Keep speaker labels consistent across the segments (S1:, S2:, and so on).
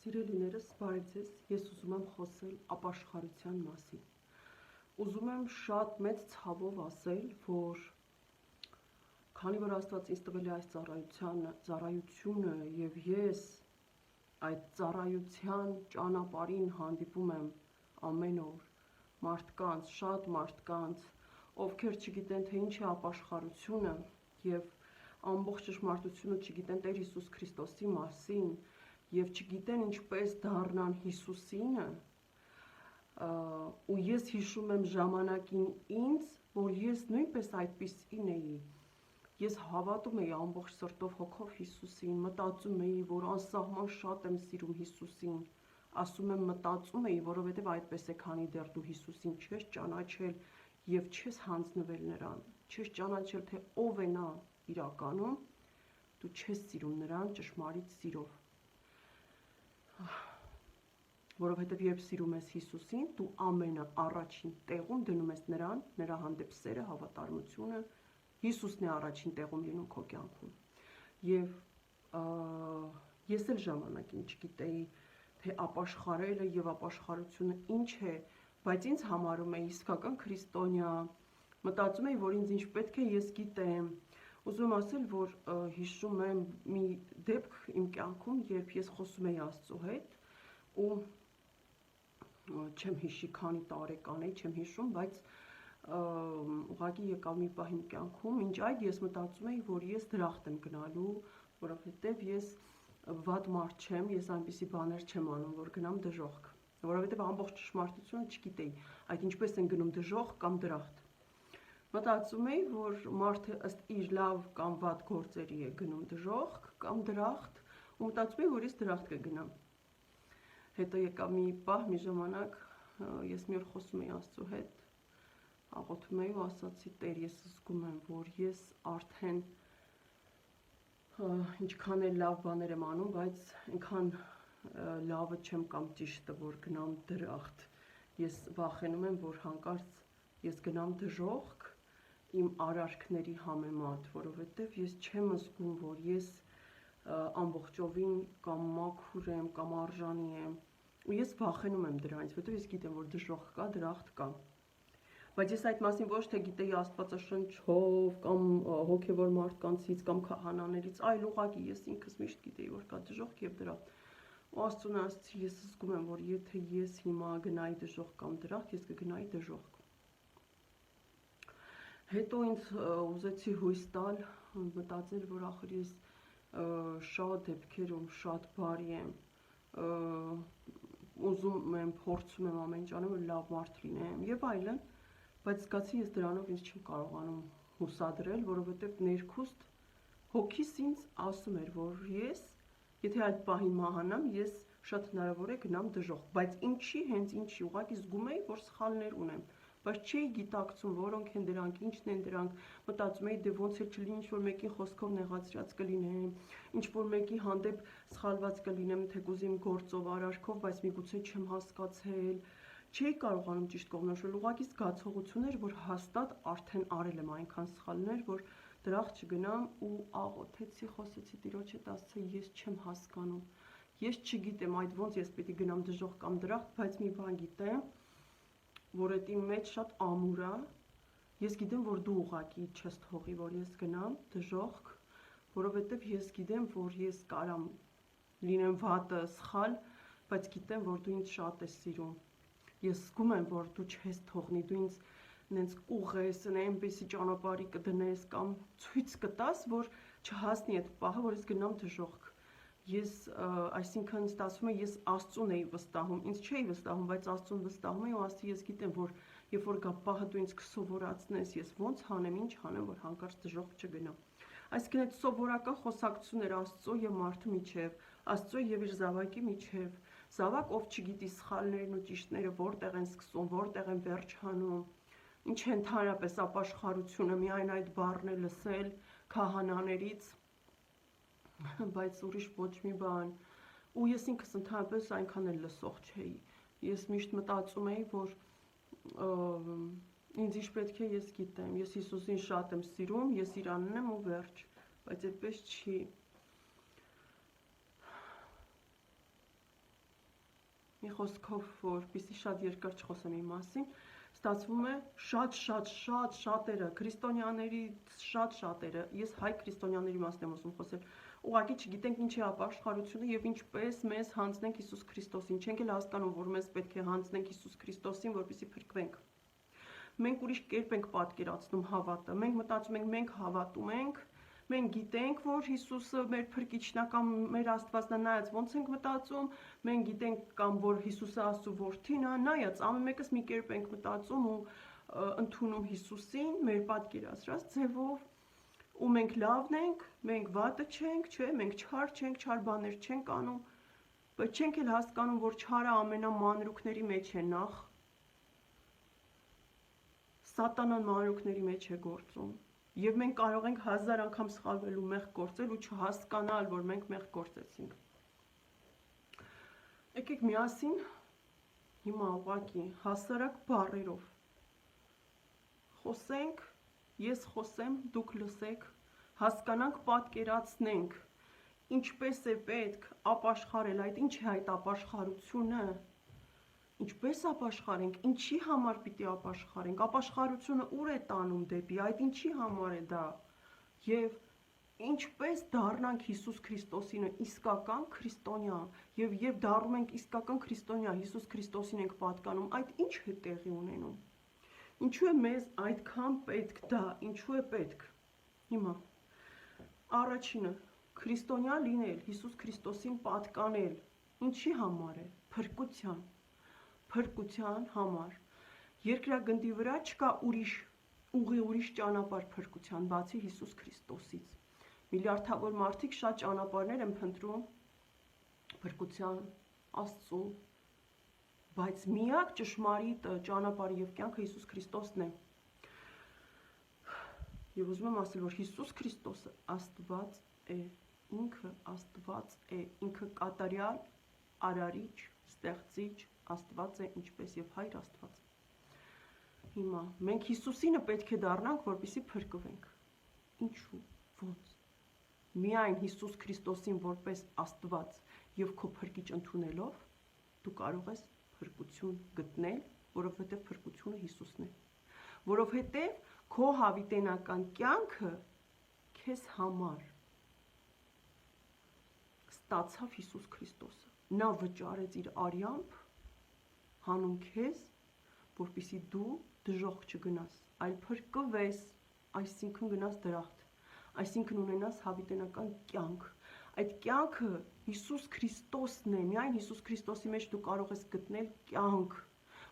S1: Սիրելիներս, բարև ձեզ, ես ուզում եմ խոսել ապաշխարության մասին։ Ուզում եմ շատ մեծ ցավով ասել, որ քանի որ Աստված ինձ տվել է այս ծառայությունը եւ ես այդ ծառայության ճանապարհին հանդիպում եմ ամեն օր մարդկանց, շատ մարդկանց, ովքեր չգիտեն թե ինչ է ապաշխարությունը եւ ամբողջ ճշմարտությունը չգիտեն Տեր Հիսուս Քրիստոսի մասին եւ չգիտեն ինչպես դառնան Հիսուսինը, ու ես հիշում եմ ժամանակին ինձ, որ ես նույնպես այդպիսին էի։ Ես հավատում էի ամբողջ սրտով հոգով Հիսուսին, մտածում էի, որ անսահման շատ եմ սիրում Հիսուսին։ Ասում եմ մտածում էի, որովհետև այդպես է, քանի դեռ դու Հիսուսին չես ճանաչել եւ չես հանձնվել նրան, չես ճանաչել թե ով է նա իրականում, դու չես սիրում նրան ճշմարիտ սիրով։ Որովհետև երբ սիրում ես Հիսուսին, դու ամենաառաջին տեղում դնում ես նրան, նրա հանդեպ սերը, հավատարմությունը, Հիսուսն է առաջին տեղում լինում քո կյանքում։ Եվ ես էլ ժամանակին չգիտեի, թե ապաշխարելը եւ ապաշխարությունը ինչ է, բայց ինձ համարում էի իսկական քրիստոնյա, մտածում էի, որ ինձ ինչ պետք է ես գիտեմ։ Ուզում եմ ասել, որ հիշում եմ մի դեպք իմ կյանքում, երբ ես խոսում էի Աստծո հետ ու չեմ հիշի քանի տարեկան էի, չեմ հիշում, բայց ուղղակի եկավ մի պահ իմ կյանքում, ինչ այդ ես մտածում էի, որ ես դրախտ եմ գնալու, որովհետև ես վատ մարդ չեմ, ես այնպիսի բաներ չեմ անում, որ գնամ դժոխք, որովհետև ամբողջ ճշմարտությունը չգիտեի, այդ ինչպես են գնում դժոխք կամ դրախտ։ Մտածում էի, որ մարդը ըստ իր լավ կամ վատ գործերի է գնում դժոխք կամ դրախտ, ու մտածում էի, որ ես դրախտ կգնամ։ Հետո եկավ մի պահ, մի ժամանակ, ես մի օր խոսում էի Աստծո հետ, աղոթում էի ու ասացի, Տեր, ես զգում եմ, որ ես արդեն ինչքան էլ լավ բաներ եմ անում, բայց այնքան լավը չեմ կամ ճիշտը, որ գնամ դրախտ։ Ես վախենում եմ, որ հանկարծ ես գնամ դժոխք իմ արարքների համեմատ, որովհետև ես չեմ զգում, որ ես ամբողջովին կամ մաքուր եմ, կամ արժանի եմ, ու ես վախենում եմ դրանից, որովհետև ես գիտեմ, որ դժոխք կա, դրախտ կա։ Բայց ես այդ մասին ոչ թե գիտեի Աստվածաշնչով, կամ հոգևոր մարդկանցից, կամ քահանաներից, այլ ուղղակի ես ինքս միշտ գիտեի, որ կա դժոխք եւ դրախտ։ Ու Աստծուն ասացի, ես զգում եմ, որ եթե ես հիմա գնայի դժոխք կամ դրախտ, ես կգնայի դժոխք։ Հետո ինձ ուզեցի հույս տալ, մտածել, որ ախր ես շատ դեպքերում շատ բարի եմ, ուզում եմ, փորձում եմ ամեն ինչ անեմ, որ լավ մարդ լինեմ եւ այլն, բայց զգացի ես դրանով ինձ չեմ կարողանում հուսադրել, որովհետեւ ներքուստ հոգիս ինձ ասում էր, որ ես, եթե այդ պահին մահանամ, ես շատ հնարավոր է գնամ դժոխք, բայց ինչի, հենց ինչի, ուղղակի զգում էի, որ սխալներ ունեմ, բայց չէի գիտակցում, որոնք են դրանք, ինչն են դրանք, մտածում էի, դե ոնց էլ չլինի, ինչ որ մեկի խոսքով նեղացրած կլինեմ, ինչ որ մեկի հանդեպ սխալված կլինեմ, թեկուզ իմ գործով, արարքով, բայց միգուցե չեմ հասկացել, չէի կարողանում ճիշտ կողմնորոշել, ուղղակի զգացողություն էր, որ հաստատ արդեն արել եմ այնքան սխալներ, որ դրախտ չգնամ ու աղոթեցի, խոսեցի Տիրոջ հետ, ասացի, ես չեմ հասկանում, ես չգիտեմ այդ ոնց ես պիտի գնամ դժոխք կամ դրախտ, բայց մի բան գիտեմ, որ այդ իմ մեջ շատ ամուր է, ես գիտեմ, որ դու ուղղակի չես թողի, որ ես գնամ դժոխք, որովհետև ես գիտեմ, որ ես կարամ լինեմ վատը, սխալ, բայց գիտեմ, որ դու ինձ շատ ես սիրում, ես զգում եմ, որ դու չես թողնի, դու ինձ նենց կուղես, այնպեսի ճանապարհի կդնես կամ ցույց կտաս, որ չհասնի այդ պահը, որ ես գնամ դժոխք։ Ես, այսինքն ստացվում է, ես Աստծուն էի վստահում, ինձ չէի վստահում, բայց Աստծուն վստահում էի ու ասի, ես գիտեմ, որ երբ որ գա պահը դու ինձ կսովորացնես, ես ոնց հանեմ, ինչ հանեմ, որ հանկարծ դժոխք չգնամ։ Այսինքն այդ սովորական խոսակցություններ Աստծո եւ մարդու միջև, Աստծո եւ իր զավակի միջև, զավակ, ով չգիտի սխալներն ու ճիշտները որտեղ են սկսում, որտեղ են վերջ հանում, ինչ է ընդհանրապես ապաշխարությունը, միայն այդ բառն է լսել քահանաներից, բայց ուրիշ ոչ մի բան, ու ես ինքս ընդհանրապես այնքան էլ լսող չէի, ես միշտ մտածում էի, որ ինձ ինչ պետք է ես գիտեմ, ես Հիսուսին շատ եմ սիրում, ես իրանն եմ ու վերջ, բայց այդպես չի։ մի խոսքով, որպեսզի շատ երկար չխոսեմ իմ մասին, ստացվում է շատերը, քրիստոնյաների շատերը, ես հայ քրիստոնյաների մասն եմ ուզում խոսել, ուղղակի չգիտենք ինչ է ապաշխարությունը եւ ինչպես մեզ հանձնենք Հիսուս Քրիստոսին, չենք էլ հասկանում, որ մեզ պետք է հանձնենք Հիսուս Քրիստոսին, որպեսզի փրկվենք։ Մենք ուրիշ կերպ ենք պատկերացնում հավատը, մենք մտածում ենք, մենք հավատում ենք, մենք գիտենք, որ Հիսուսը մեր փրկիչն է կամ մեր Աստվածն է, նայած ոնց ենք մտածում, մենք գիտենք կամ որ Հիսուսը Աստծո որդին է, նայած ամեն մեկս մի կերպ ենք մտածում ու ընդունում Հիսուսին մեր պատկերացրած ձևով, ու մենք լավն ենք, մենք վատը չենք, չէ, մենք չար չենք, չար բաներ չենք անում, բայց չենք էլ հասկանում, որ չարը ամենամանրուքների մեջ է նախ, Սատանան մանրուքների մեջ է գործում, եւ մենք կարող ենք 1000 անգամ սխալվել ու մեղք գործել ու չհասկանալ, որ մենք մեղք գործեցինք։ Եկեք միասին հիմա ուղղակի հասարակ բառերով խոսենք, ես խոսեմ, դուք լսեք, հասկանանք, պատկերացնենք, ինչպես է պետք ապաշխարել, այդ ինչ է այդ ապաշխարությունը, ինչպես ապաշխարենք, ինչի համար պիտի ապաշխարենք, ապաշխարությունը ուր է տանում դեպի, այդ ինչի համար է դա, եւ ինչպես դառնանք Հիսուս Քրիստոսին իսկական քրիստոնյա, եւ դառնում ենք իսկական քրիստոնյա, Հիսուս Քրիստոսին ենք պատկանում, այդ ինչ է տեղի ունենում, ինչու է մեզ այդքան պետք դա, ինչու է պետք, հիմա, առաջինը, քրիստոնյա լինել, Հիսուս Քրիստոսին պատկանել, ինչի համար է, փրկության համար, երկրագնդի վրա չկա ուրիշ ճանապարհ փրկության, բացի Հիսուս Քրիստոսից, միլիարդավոր մարդիկ շատ ճանապարհներ են փնտրում փրկության, Աստծո, բայց միակ ճշմարիտ ճանապարհը եւ կյանքը Հիսուս Քրիստոսն է, եւ ուզում եմ ասել, որ Հիսուս Քրիստոսը Աստված է, ինքը Աստված է, ինքը կատարյալ, արարիչ, ստեղծիչ, Աստված է, ինչպես եւ Հայր Աստված։ Հիմա մենք Հիսուսինը պետք է դառնանք, որպեսզի փրկվենք։ Ինչու՞, ո՞նց։ Միայն Հիսուս Քրիստոսին որպես Աստված եւ քո փրկիչ ընդունելով, դու կարող ես փրկություն գտնել, որովհետեւ փրկությունը Հիսուսն է։ Որովհետեւ քո հավիտենական կյանքը քեզ համար ստացավ Հիսուս Քրիստոսը։ Նա վճարեց իր արյամբ հանուն քեզ, որպեսզի դու դժոխք չգնաս, այլ փրկվես, այսինքն գնաս դրախտ, այսինքն ունենաս հավիտենական կյանք։ Այդ կյանքը Հիսուս Քրիստոսն է, միայն Հիսուս Քրիստոսի մեջ դու կարող ես գտնել կյանք,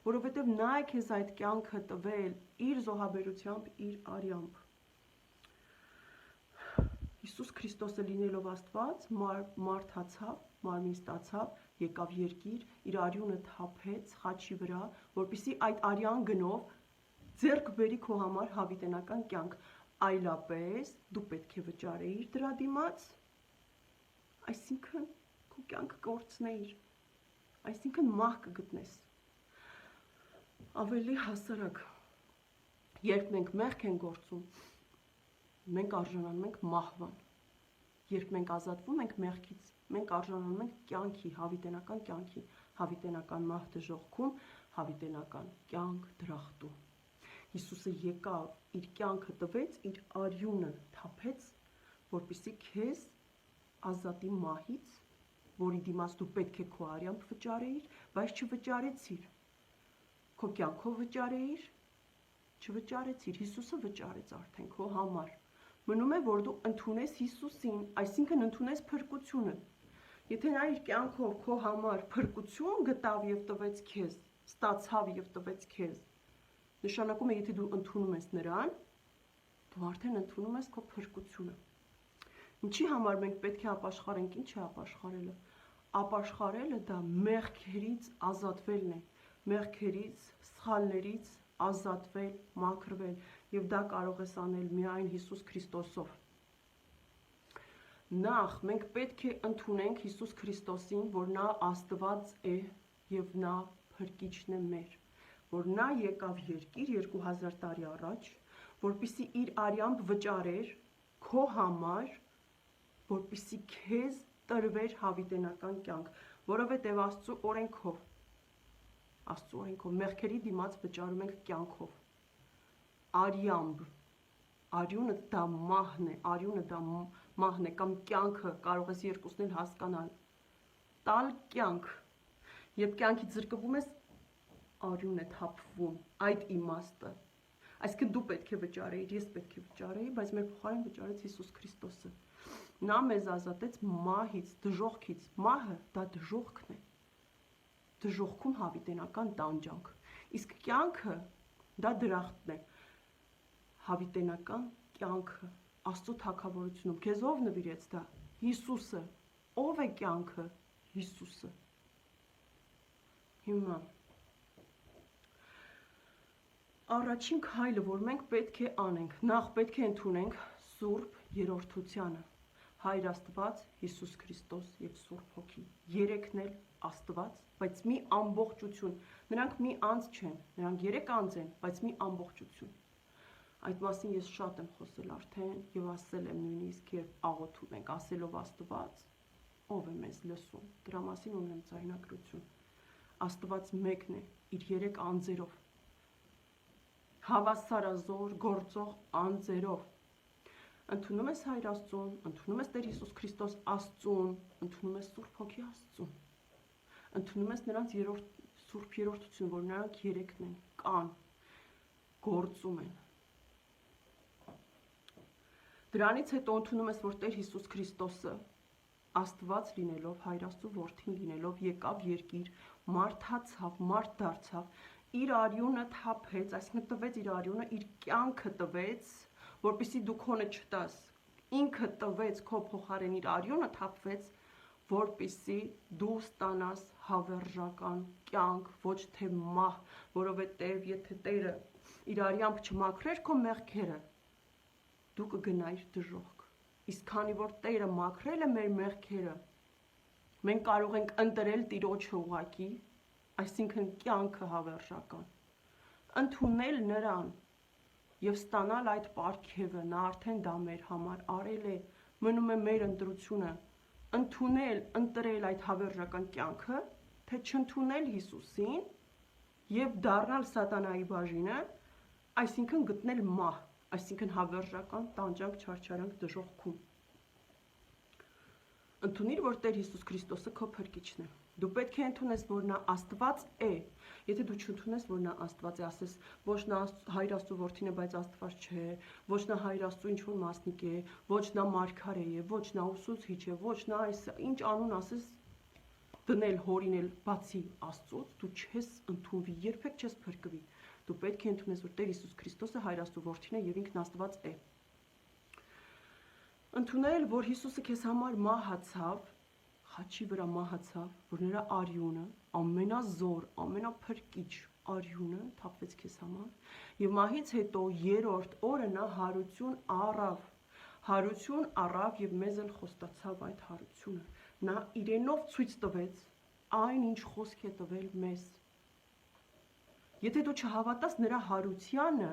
S1: որովհետև նա է քեզ այդ կյանքը տվել իր զոհաբերությամբ, իր արյամբ։ Հիսուս Քրիստոսը լինելով Աստված, մարդացավ, մարմին ստացավ, եկավ երկիր, իր արյունը թափեց խաչի վրա, որպեսզի այդ արյան գնով ձեռք բերի քո համար հավիտենական կյանք, այլապես դու պետք է վճարեիր դրա դիմաց, այսինքն քո կյանքը կորցնեիր, այսինքն մահ կգտնես։ Ավելի հասարակ, երբ մենք մեղք ենք գործում, մենք արժանանում ենք մահվան, երբ մենք ազատվում ենք մեղքից, մենք արժանանում ենք կյանքի, հավիտենական մահ դժոխքում, հավիտենական կյանք դրախտում։ Հիսուսը եկավ, իր կյանքը տվեց, իր արյունը թափեց, որպեսզի քեզ ազատի մահից, որի դիմաց դու պետք է քո արյամբ վճարեիր, բայց չվճարեցիր, քո կյանքով վճարեիր, չվճարեցիր, Հիսուսը վճարեց արդեն քո համար։ Մնում է, որ դու ընդունես Հիսուսին, այսինքն ընդունես փրկությունը։ Եթե նա իր կյանքով քո համար փրկություն գտավ եւ տվեց քեզ, ստացավ եւ տվեց քեզ, նշանակում է, եթե դու ընդունում ես նրան, դու արդեն ընդունում ես քո փրկությունը։ Ինչի համար մենք պետք է ապաշխարենք, ինչ է ապաշխարելը։ Ապաշխարելը դա մեղքերից ազատվելն է, մեղքերից, սխալներից ազատվել, մաքրվել, եւ դա կարող ես անել միայն Հիսուս Քրիստոսով։ Նախ մենք պետք է ընդունենք Հիսուս Քրիստոսին, որ նա Աստված է եւ նա փրկիչն է մեր, որ նա եկավ երկիր 2000 տարի առաջ, որպեսզի իր արյամբ վճարեր քո համար, որպեսզի քեզ տրվեր հավիտենական կյանք, որովհետև Աստծո օրենքով Աստծո օրենքով, մեղքերի դիմաց վճարում ենք կյանքով։ Արյամբ, արյունը դա մահն է, արյունը դա մահն է կամ կյանքը, կարող ես երկուսն էլ հասկանալ։ Տալ կյանք, երբ կյանքից զրկվում ես, արյուն է թափվում, այդ իմաստը։ Այսինքն դու պետք է վճարեիր, ես պետք է վճարեի, բայց մեր փոխարեն վճարեց Հիսուս Քրիստոսը։ Նա մեզ ազատեց մահից, դժոխքից։ Մահը դա դժոխքն է։ Դժոխքում հավիտենական տանջանք։ Իսկ կյանքը դա դրախտն է։ Հավիտենական կյանքը Աստծո թագավորությունում։ Քեզ ով նվիրեց դա։ Հիսուսը։ Ով է կյանքը։ Հիսուսը։ Հիմա առաջին քայլը, որ մենք պետք է անենք, նախ պետք է ընդունենք Սուրբ Երրորդությանը։ Հայր Աստված, Հիսուս Քրիստոս եւ Սուրբ Հոգի։ Երեքն էլ Աստված, բայց մի ամբողջություն։ Նրանք մի անձ չեն, նրանք երեք անձ են, բայց մի ամբողջություն։ Այդ մասին ես շատ եմ խոսել արդեն եւ ասել եմ նույնիսկ երբ աղոթում ենք, ասելով Աստված, ով է մեզ լսում։ Դրա մասին ունեմ ձայնագրություն։ Աստված մեկն է, իր երեք անձերով։ Հավասարազոր գործող անձերով։ Ընդունում ես Հայր Աստծուն, ընդունում ես Տեր Հիսուս Քրիստոս Աստծուն, ընդունում ես Սուրբ Հոգի Աստծուն։ Ընդունում ես նրանց Սուրբ Երրորդություն, որ նրանք երեքն են, կան, գործում են։ Դրանից հետո ընդունում ես, որ Տեր Հիսուս Քրիստոսը Աստված լինելով, Հայր Աստծո որդին լինելով, եկավ երկիր, մարդացավ, մարդ դարձավ, իր արյունը թափեց, այսինքն տվեց իր արյունը, իր կյանքը տվեց, որպեսզի դու քոնը չտաս, ինքը տվեց քո փոխարեն իր արյունը թափվեց, որպեսզի դու ստանաս հավերժական կյանք, ոչ թե մահ, որովհետև եթե Տերը իր արյամբ չմաքրեր քո մեղքերը, դու կգնայիր դժոխք։ Իսկ քանի որ Տերը մաքրել է մեր մեղքերը, մենք կարող ենք ընտրել Տիրոջը ուղակի, այսինքն կյանքը հավերժական, ընդունել նրան եւ ստանալ այդ պարգևը, նա արդեն դա մեր համար արել է, մնում է մեր ընտրությունը, ընդունել, ընտրել այդ հավերժական կյանքը, թե չընդունել Հիսուսին եւ դառնալ սատանայի բաժինը, այսինքն գտնել մահ, այսինքն հավերժական տանջանք, չարչարանք, դժոխքում։ Ընդունիր, որ Տեր Հիսուս Քրիստոսը քո փրկիչն է։ Դու պետք է ընդունես, որ նա Աստված է։ Եթե դու չընդունես, որ նա Աստված է, ասես, ոչ նա Հայր Աստծո որդին է, բայց Աստված չէ, ոչ նա Հայր Աստծո ինչ-որ մասնիկ է, ոչ նա մարգարե է, ոչ նա ուսուցիչ է, ոչ նա այս ինչ անուն ասես դնել, հորինել, բացի Աստծոց, դու չես ընդունվի, երբեք չես փրկվի։ Դու պետք է ընդունես, որ Տեր Հիսուս Քրիստոսը Հայր Աստծո որդին է եւ ինքն Աստված է։ Ընդունել, որ Հիսուսը քեզ համար մահացավ, խաչի վրա մահացավ, որ նրա արյունը, ամենազոր, ամենափրկիչ արյունը թափվեց քեզ համար, եւ մահից հետո երրորդ օրը նա հարություն առավ եւ մեզ էլ խոստացավ այդ հարությունը։ Նա իրենով ցույց տվեց այն, ինչ խոսք է տվել մեզ։ Եթե դու չհավատաս նրա հարությանը,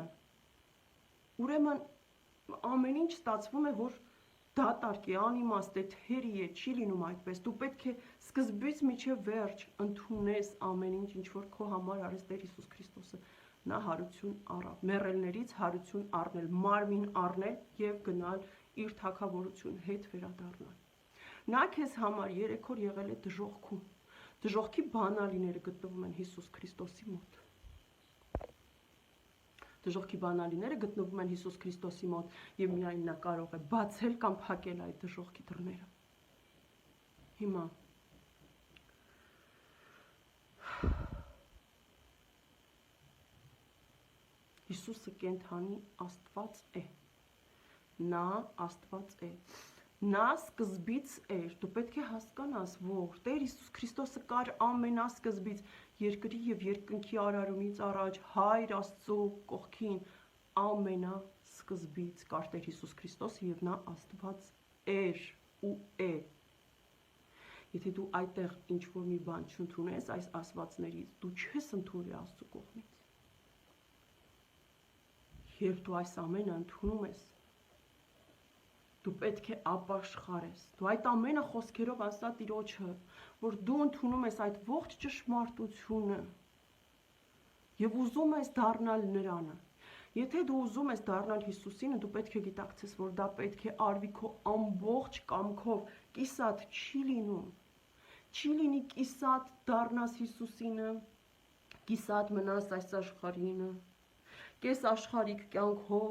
S1: ուրեմն ամեն ինչ ստացվում է, որ դատարկ է, անիմաստ է, թերի է, չի լինում այդպես։ Դու պետք է սկզբից մինչև վերջ ընդունես ամեն ինչ, ինչ որ քո համար արեց Տեր Հիսուս Քրիստոսը։ Նա հարություն առավ, մեռելներից հարություն առնել, մարմին առնել եւ գնալ իր թագավորություն հետ վերադառնալ։ Նա քեզ համար 3 օր եղել է դժոխքում։ Դժոխքի բանալիները գտնվում են Հիսուս Քրիստոսի մոտ։ Դժոխքի բանալիները գտնվում են Հիսուս Քրիստոսի մոտ եւ միայն նա կարող է բացել կամ փակել այդ դժոխքի դռները։ Հիմա Հիսուսը կենթանի Աստված է։ Նա Աստված է։ Նա սկզբից էր, դու պետք է հասկանաս, որ Տեր Հիսուս Քրիստոսը կար ամենասկզբից, երկրի եւ երկնքի արարումից առաջ, Հայր Աստծո կողքին, ամենասկզբից կար Տեր Հիսուս Քրիստոսը եւ նա Աստված էր ու է։ Եթե դու այդտեղ ինչ-որ մի բան չընդունես այս ասվածներից, դու չես ընդունի Աստծո կողմից։ Երբ դու այս ամենը ընդունում ես, դու պետք է ապաշխարես։ Դու այդ ամենը խոսքերով ասա Տիրոջը, որ դու ընդունում ես այդ ողջ ճշմարտությունը, եւ ուզում ես դառնալ նրանը։ Եթե դու ուզում ես դառնալ Հիսուսինը, դու պետք է գիտակցես, որ դա պետք է արվի քո ամբողջ կամքով, կիսատ չի լինում։ Չի լինի կիսատ դառնաս Հիսուսինը, կիսատ մնաս այս աշխարհինը, կես աշխարհիկ կյանքով,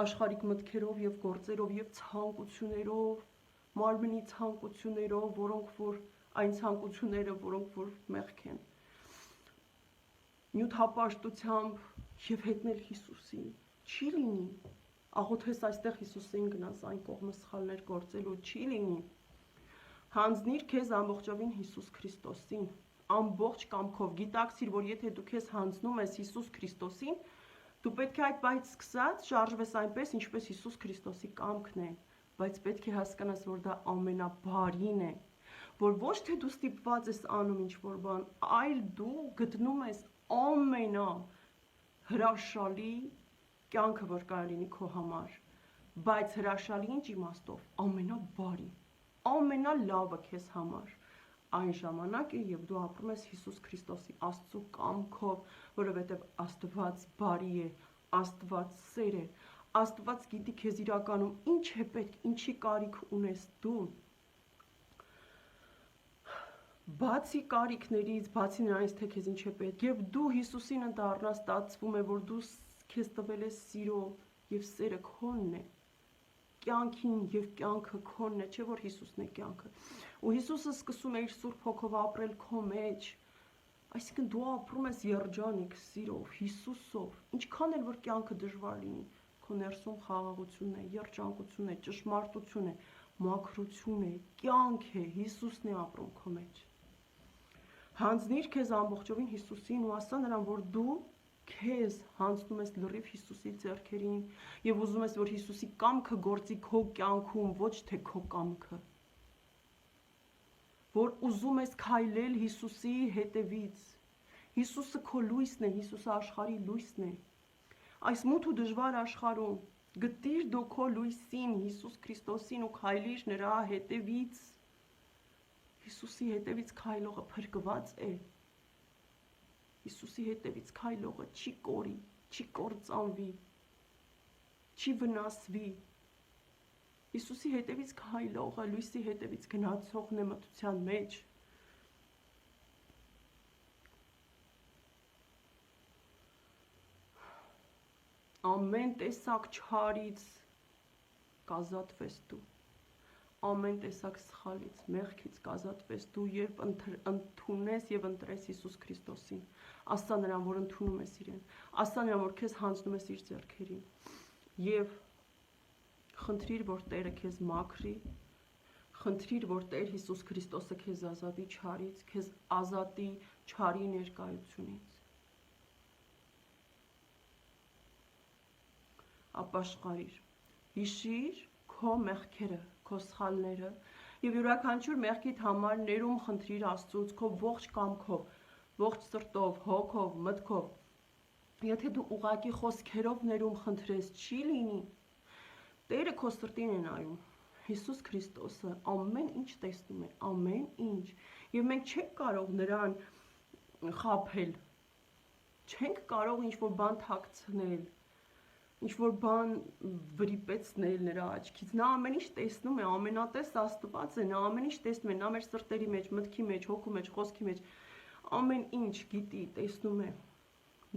S1: աշխարհիկ մտքերով եւ գործերով եւ ցանկություններով, մարմնի ցանկություններով, որոնք որ այն ցանկությունները, որոնք որ մեղք են, նյութապաշտությամբ եւ հետնել Հիսուսին, չի լինի։ Աղոթես այստեղ Հիսուսին գնաս այն կողմը սխալներ գործելու, չի լինի։ Հանձնիր քեզ ամբողջովին Հիսուս Քրիստոսին, ամբողջ կամքով, գիտակցիր, որ եթե դու քեզ հանձնում ես Հիսուս Քրիստոսին, դու պետք է այդ պահից սկսած շարժվես այնպես, ինչպես Հիսուս Քրիստոսի կամքն է, բայց պետք է հասկանաս, որ դա ամենաբարին է, որ ոչ թե դու ստիպված ես անում ինչ-որ բան, այլ դու գտնում ես ամենա հրաշալի կյանքը, որ կարող լինի քո համար, բայց հրաշալի ինչ իմաստով, ամենաբարի, ամենալավը քեզ համար այն ժամանակ է, եւ դու ապրում ես Հիսուս Քրիստոսի Աստծո կամքով, որովհետեւ Աստված բարի է, Աստված սեր է, Աստված գիտի քեզ իրականում ինչ է պետք, ինչի կարիք ունես դու։ Բացի կարիքներից, բացի նրանից, թե քեզ ինչ է պետք, եւ դու Հիսուսինը դառնաս, ստացվում է, որ դու քեզ տվել ես սիրո եւ սերը քոնն է, կյանքին եւ կյանքը քոնն է, չէ՞ որ Հիսուսն է կյանքը։ Ու Հիսուսը սկսում է իր Սուրբ Հոգով ապրել քո մեջ, այսինքն դու ապրում ես երջանիկ սիրով, Հիսուսով, ինչքան էլ որ կյանքը դժվար լինի, քո ներսում խաղաղություն է, երջանկություն է, ճշմարտություն է, մաքրություն է, կյանք է, Հիսուսն է ապրում քո մեջ։ Հանձնիր քեզ ամբողջովին Հիսուսին ու ասա նրան, որ դու քեզ հանձնում ես լրիվ Հիսուսի ձեռքերին եւ ուզում ես, որ Հիսուսի կամքը գործի քո կյանքում, ոչ թե քո կամքը, որ ուզում ես քայլել Հիսուսի հետևից։ Հիսուսը քո լույսն է, Հիսուսը աշխարհի լույսն է։ Այս մութ ու դժվար աշխարհում գտիր դու քո լույսին, Հիսուս Քրիստոսին ու քայլիր նրա հետևից։ Հիսուսի հետևից քայլողը փրկված է։ Հիսուսի հետևից քայլողը չի կորի, չի կործանվի, չի վնասվի։ Հիսուսի հետևից քայլողը լույսի հետևից գնացողն է մթության մեջ։ Ամեն տեսակ չարից կազատվես դու, ամեն տեսակ սխալից, մեղքից կազատվես դու, երբ ընդունես եւ ընտրես Հիսուս Քրիստոսին, ասա նրան, որ ընդունում ես իրեն, ասա նրան, որ քեզ հանձնում ես իր ձեռքերին եւ խնդրիր, որ Տերը քեզ մաքրի, խնդրիր, որ Տեր Հիսուս Քրիստոսը քեզ ազատի չարից, քեզ ազատի չարի ներկայությունից։ Ապաշխարիր, հիշիր քո մեղքերը, քո սխալները եւ յուրաքանչյուր մեղքիդ համար ներում խնդրիր Աստծուց քո ողջ կամքով, ողջ սրտով, հոգով, մտքով։ Եթե դու ուղակի խոսքերով ներում խնդրես, չի լինի։ Տերը քո սրտին է նայում։ Հիսուս Քրիստոսը ամեն ինչ տեսնում է, ամեն ինչ։ Եվ մենք չենք կարող նրան խաբել։ Չենք կարող ինչ-որ բան թաքցնել, ինչ-որ բան վրիպեցնել նրա աչքից։ Նա ամեն ինչ տեսնում է, ամենատես Աստված է, նա ամեն ինչ տեսնում է, նա մեր սրտերի մեջ, մտքի մեջ, հոգու մեջ, խոսքի մեջ, ամեն ինչ գիտի, տեսնում է։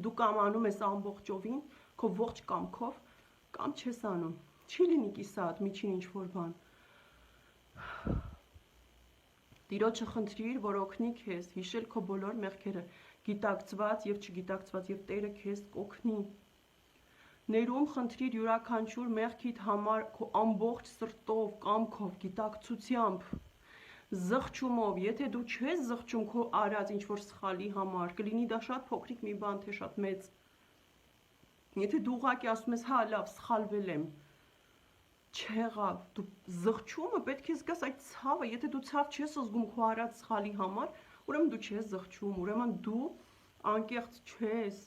S1: Դու կամ անում ես ամբողջովին, քո ողջ կամքով, կամ չես անում։ Չի լինի կիսատ, միջին ինչ-որ բան։ Տիրոջը խնդրիր, որ օգնի քեզ հիշել քո բոլոր մեղքերը, գիտակցված եւ չգիտակցված, եւ Տերը քեզ կօգնի։ Ներում խնդրիր յուրաքանչյուր մեղքիդ համար քո ամբողջ սրտով, կամքով, գիտակցությամբ, զղջումով, եթե դու չես զղջում քո արած ինչ-որ սխալի համար, կլինի դա շատ փոքրիկ մի բան, թե շատ մեծ։ Եթե դու ուղղակի ասում ես, հա, լավ, սխալվել եմ, չեղավ, դու զղջումը պետք է զգաս այդ ցավը, եթե դու ցավ չես զգում քո արած սխալի համար, ուրեմն դու չես զղջում, ուրեմն դու անկեղծ չես։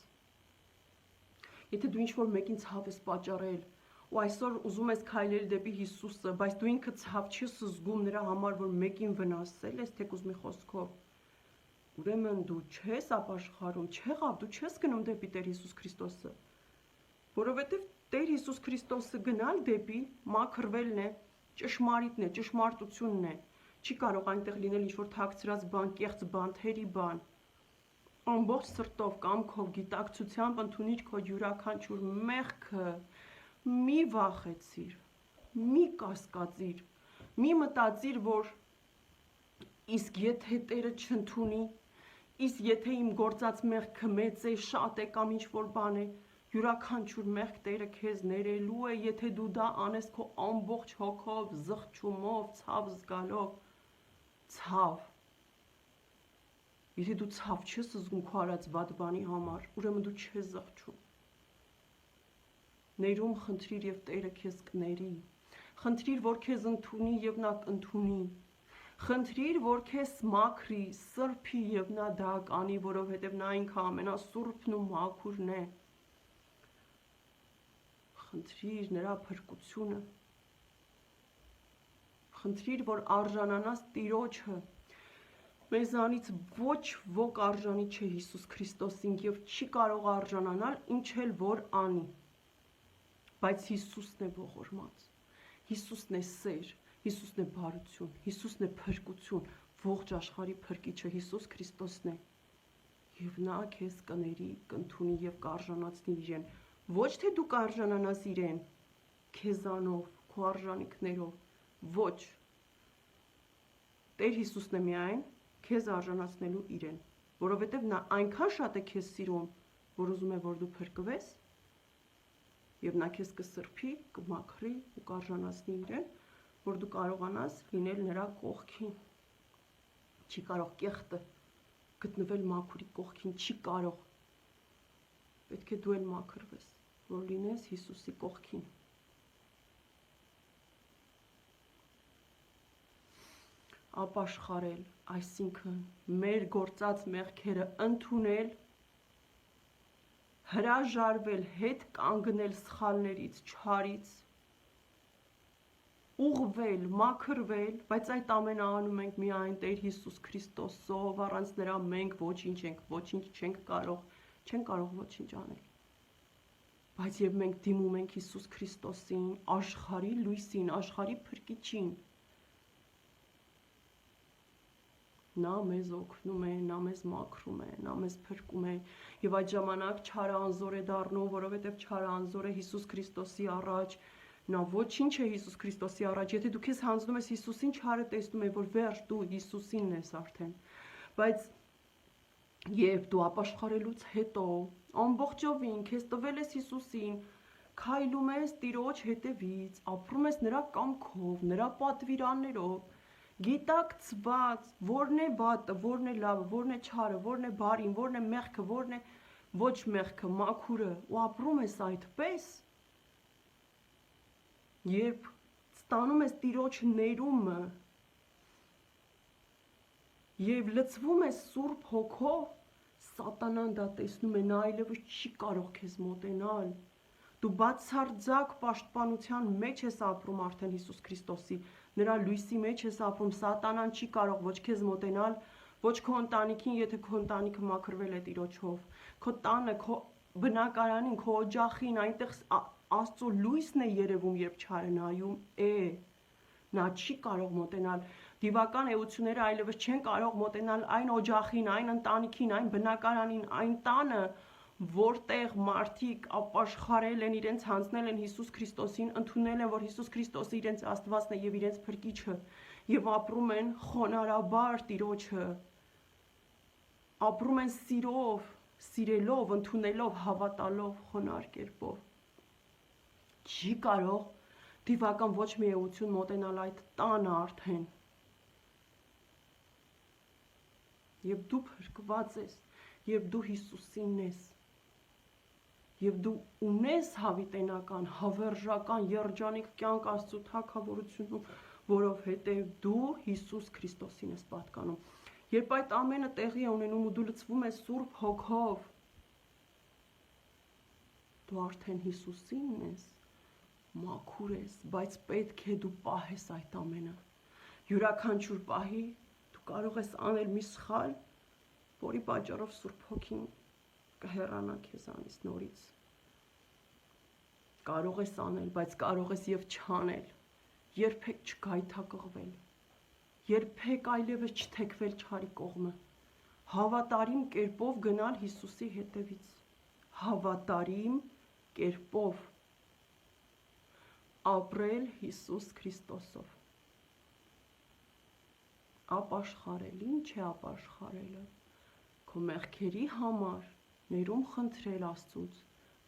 S1: Եթե դու ինչ-որ մեկին ցավ ես պատճառել, ու այսօր ուզում ես քայլել դեպի Հիսուսը, բայց դու ինքդ ցավ չես զգում նրա համար, որ մեկին վնասել ես, թեկուզ մի խոսքով, ուրեմն դու չես ապաշխարում, չեղավ, դու չես գնում դեպի Տեր Հիսուս Քրիստոսը, որովհետև Տեր Հիսուս Քրիստոսը գնալ դեպի մաքրվելն է, ճշմարիտն է, ճշմարտությունն է, չի կարող այնտեղ լինել ինչ-որ թաքցրած բան, կեղծ բան, թերի բան, ամբողջ սրտով, կամքով, գիտակցությամբ ընդունիր քո յուրաքանչյուր մեղքը, մի վախեցիր, մի կասկածիր, մի մտածիր, որ իսկ եթե Տերը չընդունի, իսկ եթե իմ գործած մեղքը մեծ է, շատ է կամ ինչ-որ բան է, յուրաքանչյուր մեղք Տերը քեզ ներելու է, եթե դու դա անես քո ամբողջ հոգով, զղջումով, ցավ զգալով, ցավ։ Եթե դու ցավ չես զգում քո արած վատ բանի համար, ուրեմն դու չես զղջում։ Ներում խնդրիր եւ Տերը քեզ կների։ Խնդրիր, որ քեզ ընդունի եւ նա կընդունի։ Խնդրիր, որ քեզ մաքրի, սրբի եւ նա դա կանի, որովհետեւ նա ինքը ամենասուրբն ու մաքուրն է։ Խնդրիր նրա փրկությունը։ Խնդրիր, որ արժանանաս Տիրոջը։ Մեզանից ոչ ոք արժանի չէ Հիսուս Քրիստոսին եւ չի կարող արժանանալ ինչ էլ որ անի։ Բայց Հիսուսն է ողորմած։ Հիսուսն է սեր, Հիսուսն է բարություն, Հիսուսն է փրկություն, ողջ աշխարհի փրկիչը Հիսուս Քրիստոսն է։ Եվ նա քեզ կների, կընդունի եւ կարժանացնի իրեն։ Ոչ թե դու կարժանանաս իրեն քեզանով, քո արժանինքներով, ոչ։ Տեր Հիսուսն է միայն քեզ արժանացնելու իրեն, որովհետև նա այնքան շատ է քեզ սիրում, որ ուզում է, որ դու փրկվես, եւ նա քեզ կսրբի, կմաքրի ու կարժանացնի իրեն, որ դու կարողանաս լինել նրա կողքին։ Չի կարող կեղտը գտնվել մաքուրի կողքին, չի կարող։ Պետք է դու էլ մաքրվես, որ լինես Հիսուսի կողքին։ Ապաշխարել, այսինքն մեր գործած մեղքերը ընդունել, հրաժարվել, հետ կանգնել սխալներից, չարից, ուղղվել, մաքրվել, բայց այդ ամենը անում ենք միայն Տեր Հիսուս Քրիստոսով, առանց նրա մենք ոչինչ չենք կարող ոչինչ անել։ Բայց եւ մենք դիմում ենք Հիսուս Քրիստոսին, աշխարհի լույսին, աշխարհի փրկիչին։ Նա մեզ օգնում է, նա մեզ մաքրում է, նա մեզ փրկում է եւ այդ ժամանակ չարը անզոր է դառնում, որովհետեւ չարը անզոր է Հիսուս Քրիստոսի առաջ, նա ոչինչ է Հիսուս Քրիստոսի առաջ, եթե դու քեզ հանձնում ես Հիսուսին, չարը տեսնում է, որ վերջ դու Հիսուսինն ես արդեն, բայց երբ դու ապաշխարելուց հետո ամբողջովին քեզ տվել ես Հիսուսին, քայլում ես Տիրոջ հետևից, ապրում ես նրա կամքով, նրա պատվիրաններով, գիտակցված, որն է վատը, որն է լավը, որն է չարը, որն է բարին, որն է մեղքը, որն է ոչ մեղքը, մաքուրը, ու ապրում ես այդպես, երբ ստանում ես Տիրոջ ներումը եւ լցվում ես Սուրբ Հոգով, Սատանան դա տեսնում է, նա այլևս չի կարող քեզ մոտենալ։ Դու բացարձակ պաշտպանության մեջ ես ապրում արդեն Հիսուս Քրիստոսի, նրա լույսի մեջ ես ապրում, Սատանան չի կարող ոչ քեզ մոտենալ, ոչ քո ընտանիքին, եթե քո ընտանիքը մաքրվել է Տիրոջով, քո տանը, քո բնակարանին, քո օջախին, այնտեղ Աստծո լույսն է երևում, երբ չարը նայում է, նա չի կարող մոտենալ, դիվական էությունները այլևս չեն կարող մոտենալ այն օջախին, այն ընտանիքին, այն բնակարանին, այն տանը, որտեղ մարդիկ ապաշխարել են, իրենց հանձնել են Հիսուս Քրիստոսին, ընդունել են, որ Հիսուս Քրիստոսը իրենց Աստվածն է եւ իրենց Փրկիչը, եւ ապրում են խոնարհաբար Տիրոջը, ապրում են սիրով, սիրելով, ընդունելով, հավատալով, խոնարհ կերպով։ Չի կարող դիվական ոչ մի էություն մոտենալ այդ տանը արդեն։ Եվ դու փրկված ես, եւ դու Հիսուսինն ես, եւ դու ունես հավիտենական, հավերժական, երջանիկ կյանք Աստծո թագավորությունում, որովհետեւ դու Հիսուս Քրիստոսին ես պատկանում։ Երբ այդ ամենը տեղի է ունենում ու դու լցվում ես Սուրբ Հոգով, դու արդեն Հիսուսինն ես, մաքուր ես, բայց պետք է դու պահես այդ ամենը։ Յուրաքանչյուր պահի դու կարող ես անել մի սխալ որի պատճառով Սուրբ Հոգին կհեռանա քեզանից նորից։ Կարող ես անել, բայց կարող ես եւ չանել, երբեք չգայթակղվել, երբեք այլևս չթեքվել չարի կողմը, հավատարիմ կերպով գնալ Հիսուսի հետևից, հավատարիմ կերպով ապրել Հիսուս Քրիստոսով, ապաշխարել, ինչ է ապաշխարելը, քո մեղքերի համար ներում խնդրել Աստծուց,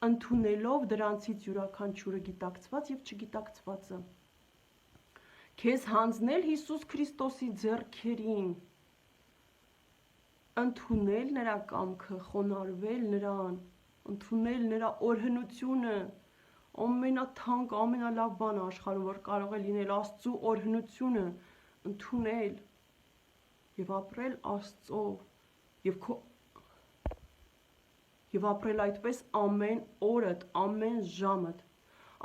S1: ընդունելով դրանցից յուրաքանչյուրը գիտակցված եւ չգիտակցվածը, քեզ հանձնել Հիսուս Քրիստոսի ձեռքերին, ընդունել նրա կամքը, խոնարհվել նրան, ընդունել նրա օրհնությունը, ամենաթանկ, ամենալավ բանը աշխարհում, որ կարող է լինել Աստծո օրհնությունը, ընդունել եւ ապրել Աստծով եւ ապրել այդպես ամեն օրդ, ամեն ժամդ,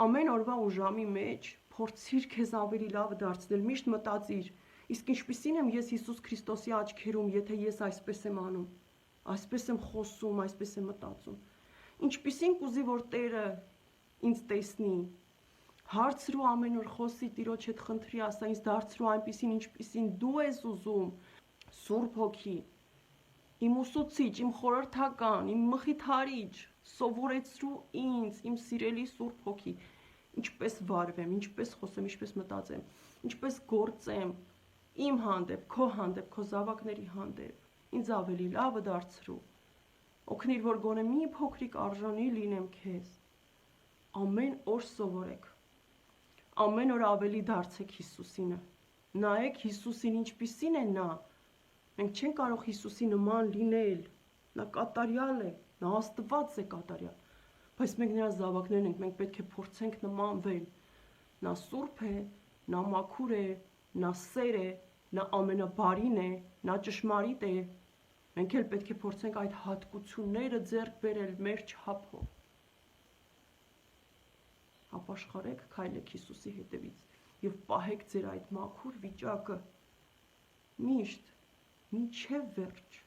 S1: ամեն օրվա ու ժամի մեջ փորձիր քեզ ավելի լավը դարձնել, միշտ մտածիր, իսկ ինչպիսին եմ ես Հիսուս Քրիստոսի աչքերում, եթե ես այսպես եմ անում, այսպես եմ խոսում, այսպես եմ մտածում, ինչպիսին կուզի, որ Տերը ինձ տեսնի, հարցրու ամեն օր խոսի Տիրոջ հետ խնդրի, ասա ինձ դարձրու այնպիսին, ինչպիսին դու ես ուզում, Սուրբ Հոգի, իմ ուսուցիչ, իմ խորհրդական, իմ մխիթարիչ, սովորեցրու ինձ, իմ սիրելի Սուրբ Հոգի, ինչպես վարվեմ, ինչպես խոսեմ, ինչպես մտածեմ, ինչպես գործեմ, իմ հանդեպ, քո զավակների հանդեպ, ինձ ավելի լավը դարձրու, օգնիր, որ գոնե մի փոքրիկ արժանի լինեմ քեզ, ամեն օր սովորեք, ամեն օր ավելի դարձեք Հիսուսինը, նայեք Հիսուսին ինչպիսին է նա, մենք չենք կարող Հիսուսի նման լինել, նա կատարյալ է, նա Աստված է կատարյալ, բայց մենք նրա զավակներն ենք, մենք պետք է փորձենք նմանվել, նա սուրբ է, նա մաքուր է, նա սեր է, նա ամենաբարին է, նա ճշմարիտ է, մենք էլ պետք է փորձենք այդ հատկությունները ձեռք բերել մեր չափով, ապաշխարեք, քայլեք Հիսուսի հետևից եւ պահեք ձեր այդ մաքուր վիճակը միշտ, մինչև վերջ,